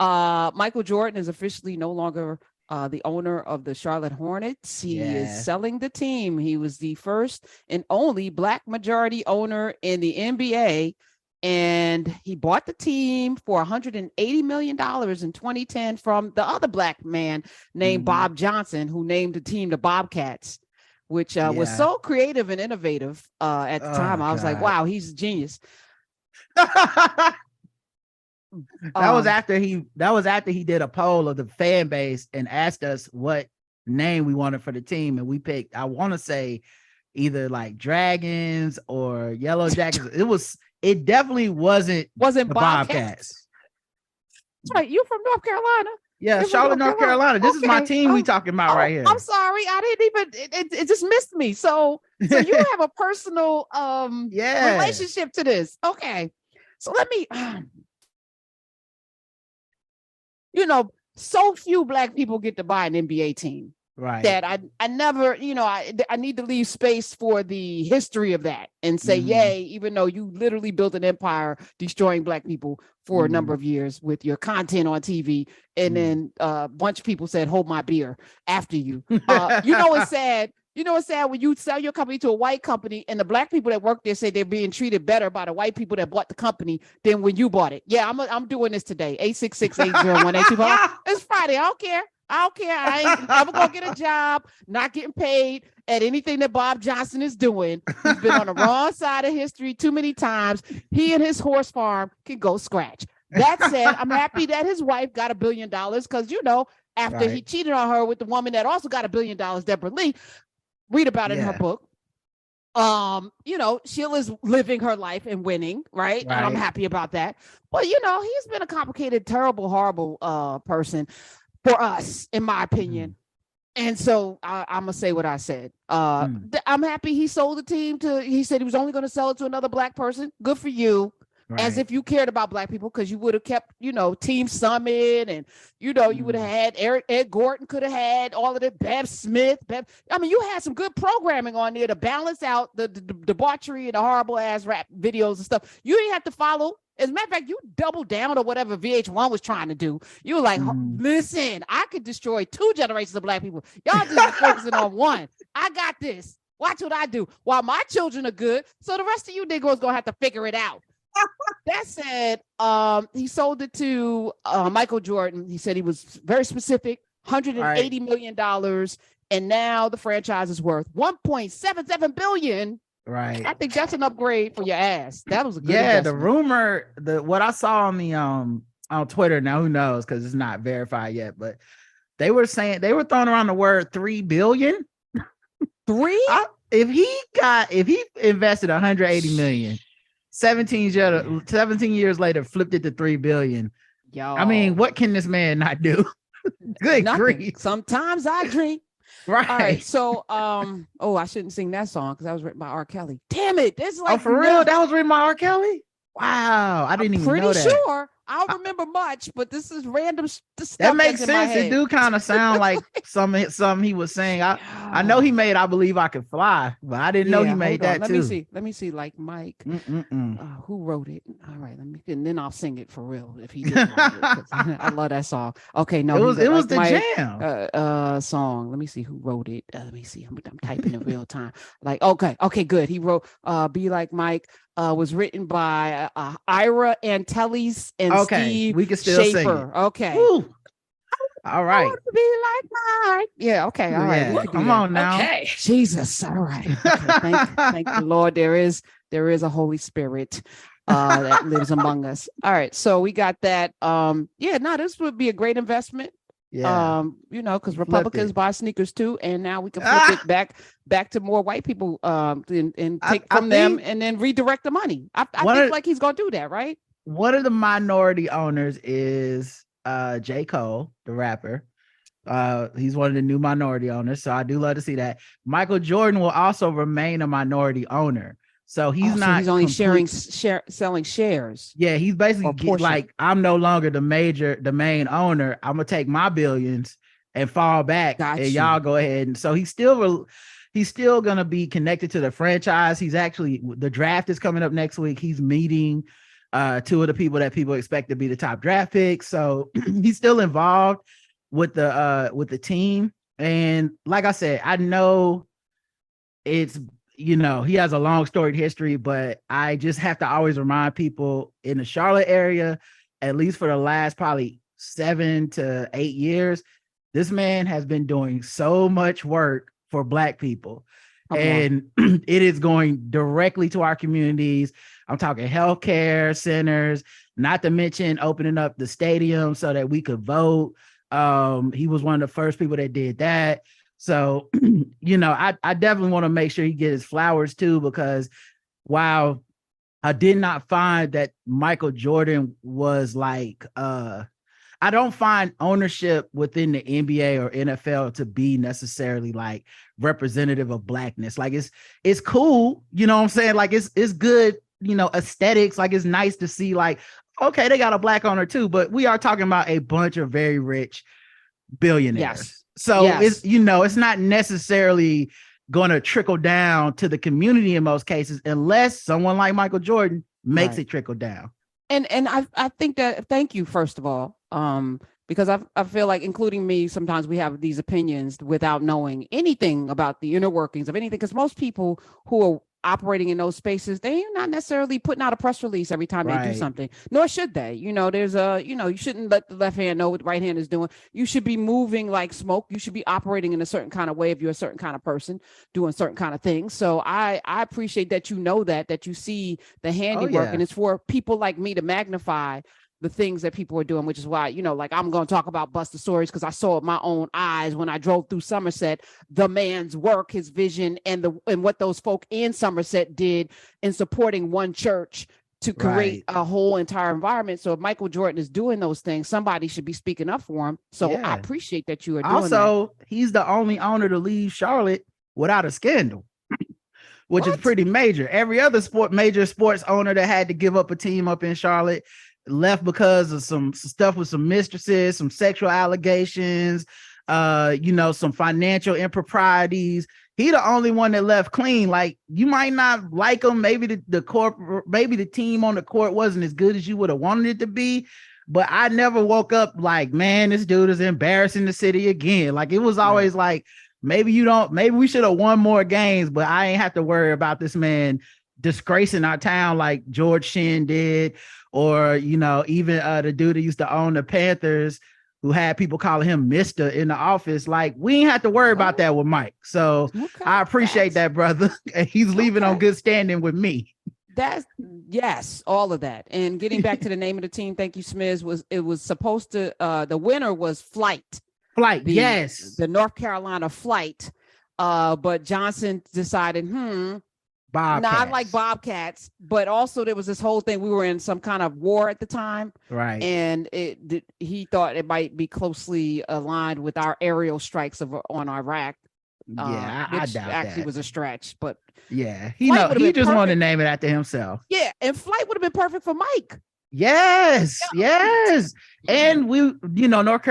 Michael Jordan is officially no longer the owner of the Charlotte Hornets. He is selling the team. He was the first and only Black majority owner in the NBA. And he bought the team for $180 million in 2010 from the other Black man named Bob Johnson, who named the team the Bobcats, which was so creative and innovative at the time. I was like, wow, he's a genius. That was after he did a poll of the fan base and asked us what name we wanted for the team, and we picked, I want to say, either like Dragons or Yellow Jackets. It definitely wasn't the Bobcats. That's right. You from North Carolina? Yeah, Charlotte, North Carolina. This is my team we talking about right here. I'm sorry, I didn't even. It just missed me. So you have a personal relationship to this. Okay, so let me. So few Black people get to buy an NBA team. Right. That I never, I need to leave space for the history of that and say, yay, even though you literally built an empire destroying Black people for a number of years with your content on TV. And then a bunch of people said, hold my beer after you. It's sad. It's sad when you sell your company to a white company and the Black people that work there say they're being treated better by the white people that bought the company than when you bought it. Yeah, I'm doing this today. 866-801-825. It's Friday. I don't care. I ain't never gonna get a job, not getting paid at anything that Bob Johnson is doing. He's been on the wrong side of history too many times. He and his horse farm can go scratch. That said, I'm happy that his wife got $1 billion because, after he cheated on her with the woman that also got $1 billion, Deborah Lee, read about it in her book. Sheila's living her life and winning, right? And I'm happy about that. But, he's been a complicated, terrible, horrible person for us, in my opinion. And so I'm gonna say what I said. I'm happy he sold the team he said he was only going to sell it to another Black person. Good for you. As if you cared about Black people, because you would have kept, Team Summit, and you would have had Ed Gordon, could have had all of it, Bev Smith. You had some good programming on there to balance out the debauchery and the horrible ass rap videos and stuff. You didn't have to follow. As a matter of fact, you doubled down on whatever VH1 was trying to do. You were like, listen, I could destroy 2 generations of Black people. Y'all just focusing on one. I got this. Watch what I do. While my children are good, so the rest of you niggas gonna have to figure it out. That said, he sold it to Michael Jordan. He said he was very specific, $180 million, and now the franchise is worth $1.77 billion. Right. I think that's an upgrade for your ass. That was a good investment. The rumor, what I saw on the on Twitter, now who knows, because it's not verified yet, but they were throwing around the word $3 billion. If he invested $180 million, 17 years later, flipped it to $3 billion. Yo. What can this man not do? Good grief. Sometimes I drink. Right. All right. So, I shouldn't sing that song because that was written by R. Kelly. Damn it. This is for real? That was written by R. Kelly? Wow. I didn't even know that. Pretty sure. I don't remember much, but this is random stuff. That makes sense. It do kind of sound like something he was saying. I know he made I Believe I Could Fly, but I didn't know he made that too. Let me see. Like Mike, who wrote it? All right, and then I'll sing it for real if he did write it. I love that song. Okay, no, it was the Mike, jam song. Let me see who wrote it. Let me see. I'm typing in real time. Like, okay, good. He wrote Be Like Mike. Was written by Ira Antelis and Steve we can still Schaefer. sing it. Okay. Woo. All right. Be like Mike. Yeah. Okay. All right. Yeah. Come on now. Okay. Jesus. All right. Okay. Thank the Lord. There is a Holy Spirit that lives among us. All right. So we got that. This would be a great investment. Yeah. Because Republicans buy sneakers too, and now we can flip it back to more white people and take from them and then redirect the money. I think like he's gonna do that, right? One of the minority owners is J. Cole, the rapper. He's one of the new minority owners, so I do love to see that. Michael Jordan will also remain a minority owner. So he's he's only selling shares. Yeah, he's basically like, I'm no longer the main owner. I'm gonna take my billions and fall back, y'all go ahead. And so he's still gonna be connected to the franchise. The draft is coming up next week. He's meeting two of the people that people expect to be the top draft picks. So he's still involved with the team. And like I said, I know it's, you know, he has a long storied history, but I just have to always remind people in the Charlotte area, at least for the last probably 7 to 8 years, this man has been doing so much work for Black people. And it is going directly to our communities. I'm talking healthcare centers, not to mention opening up the stadium so that we could vote. He was one of the first people that did that. So, you know, I definitely want to make sure he gets his flowers too, because while I did not find that Michael Jordan was like, I don't find ownership within the NBA or NFL to be necessarily like representative of Blackness. Like it's cool, you know what I'm saying? Like it's good, you know, aesthetics. Like it's nice to see like, okay, they got a Black owner too, but we are talking about a bunch of very rich billionaires. Yes. So it's, you know, it's not necessarily going to trickle down to the community in most cases, unless someone like Michael Jordan makes it trickle down. And I think that, thank you, first of all, because I feel like, including me, sometimes we have these opinions without knowing anything about the inner workings of anything, because most people who are operating in those spaces, they're not necessarily putting out a press release every time they do something, nor should they. You know, there's you shouldn't let the left hand know what the right hand is doing. You should be moving like smoke. You should be operating in a certain kind of way if you're a certain kind of person doing certain kind of things. So I appreciate that, you know, that you see the handiwork, and it's for people like me to magnify the things that people are doing, which is why, you know, like I'm going to talk about Buster Stories, because I saw it with my own eyes when I drove through Somerset, the man's work, his vision, and what those folk in Somerset did in supporting one church to create a whole entire environment. So if Michael Jordan is doing those things, somebody should be speaking up for him. So I appreciate that you are doing that. Also, he's the only owner to leave Charlotte without a scandal, which is pretty major. Every other major sports owner that had to give up a team up in Charlotte left because of some stuff with some mistresses, some sexual allegations, you know, some financial improprieties. He the only one that left clean. Like, you might not like him. Maybe maybe the team on the court wasn't as good as you would have wanted it to be. But I never woke up like, man, this dude is embarrassing the city again. Like, it was always like, maybe we should have won more games, but I ain't have to worry about this man disgracing our town like George Shinn did, or, you know, even the dude that used to own the Panthers, who had people calling him Mister in the office. Like, we ain't have to worry about that with Mike. So I appreciate that, brother. And he's leaving on good standing with me. That's all of that. And getting back to the name of the team, thank you, Smiz, it was supposed to, the winner was Flight, the North Carolina Flight. But Johnson decided, Bobcats. I like Bobcats, but also there was this whole thing. We were in some kind of war at the time, right? And he thought it might be closely aligned with our aerial strikes on Iraq. I doubt actually that was a stretch, but he just wanted to name it after himself. Yeah, and Flight would have been perfect for Mike. Yes. And we, you know, North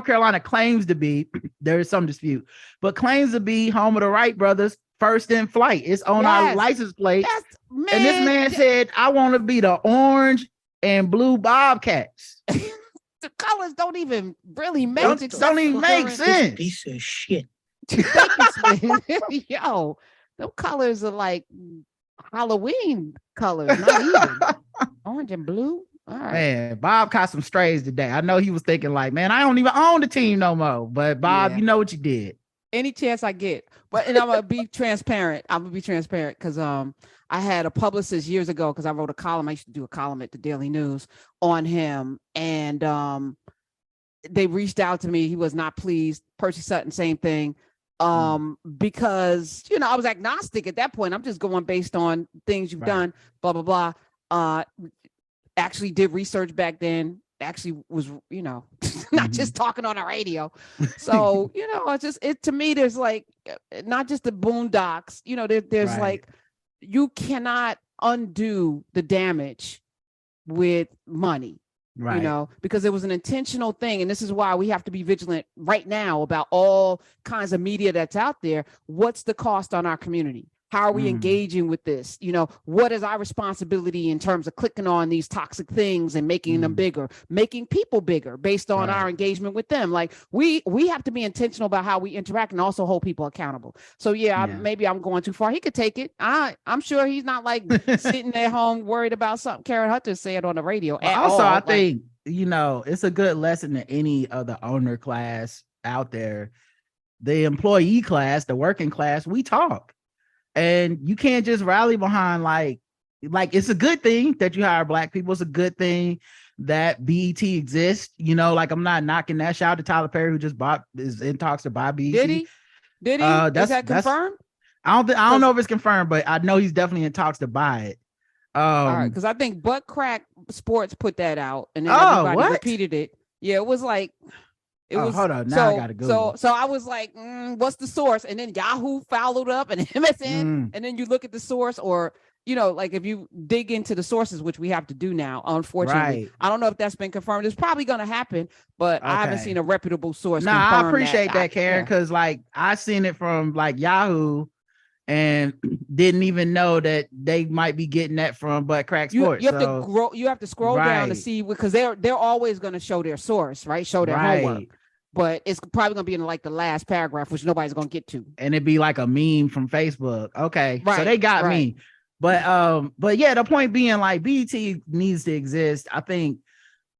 Carolina claims to be, there is some dispute, but claims to be home of the Wright brothers. First in Flight. It's on our license plate. And this man said, I want to be the orange and blue Bobcats. The colors don't even really make don't even make sense. Piece of shit. Yo, those colors are like Halloween colors, not even orange and blue. All right. Man, Bob caught some strays today. I know he was thinking like, man, I don't even own the team no more. But Bob, you know what you did. Any chance I get. And I'm gonna be transparent. Because I had a publicist years ago, because I wrote a column. I used to do a column at the Daily News on him, and they reached out to me. He was not pleased. Percy Sutton, same thing. Because, you know, I was agnostic at that point. I'm just going based on things you've done. Blah blah blah. Actually did research back then. Actually was, you know, not just talking on the radio. So, you know, to me, there's like, not just the Boondocks, you know, there's like, you cannot undo the damage with money, you know, because it was an intentional thing. And this is why we have to be vigilant right now about all kinds of media that's out there. What's the cost on our community? How are we engaging with this? You know, what is our responsibility in terms of clicking on these toxic things and making them bigger, making people bigger based on our engagement with them? Like we have to be intentional about how we interact and also hold people accountable. So maybe I'm going too far. He could take it. I'm sure he's not like sitting at home worried about something Karen Hunter said on the radio. Also, I think, you know, it's a good lesson to any of the owner class out there. The employee class, the working class, we talk. And you can't just rally behind like it's a good thing that you hire Black people. It's a good thing that BET exists. You know, like I'm not knocking that. Shout out to Tyler Perry, who just is in talks to buy BET. Did he? Is that confirmed? I don't know if it's confirmed, but I know he's definitely in talks to buy it. All right, because I think Butt Crack Sports put that out, and then everybody repeated it. Yeah, it was like. It was, hold on. Now I gotta go. So I was like, what's the source? And then Yahoo followed up and MSN. And then you look at the source, or, you know, like if you dig into the sources, which we have to do now, unfortunately. I don't know if that's been confirmed. It's probably going to happen, but I haven't seen a reputable source. No, I appreciate that, Karen, because like I seen it from like Yahoo and didn't even know that they might be getting that from Butt Crack Sports. You have to scroll down to see, because they're always going to show their source, right? Show their homework. But it's probably going to be in like the last paragraph, which nobody's going to get to. And it'd be like a meme from Facebook. Okay. So they got me. But yeah, the point being, like, BET needs to exist. I think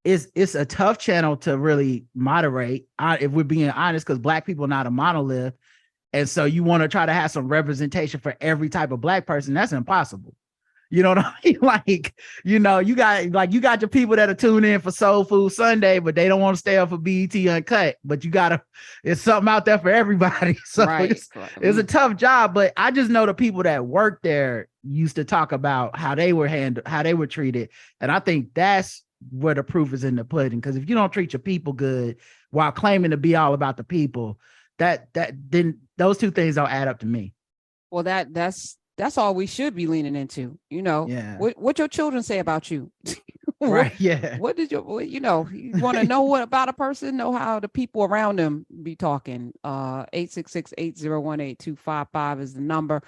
it's a tough channel to really moderate, if we're being honest, because Black people are not a monolith. And so you want to try to have some representation for every type of Black person. That's impossible. You know what I mean? Like, you know, you got your people that are tuning in for Soul Food Sunday, but they don't want to stay up for BET Uncut. But it's something out there for everybody. So it's a tough job. But I just know the people that work there used to talk about how they were handled, how they were treated. And I think that's where the proof is in the pudding. Because if you don't treat your people good while claiming to be all about the people, then those two things don't add up to me. Well, that's all we should be leaning into, you know. What your children say about you. What did you want to know what about a person, know how the people around them be talking. 866-801-8255 is the number.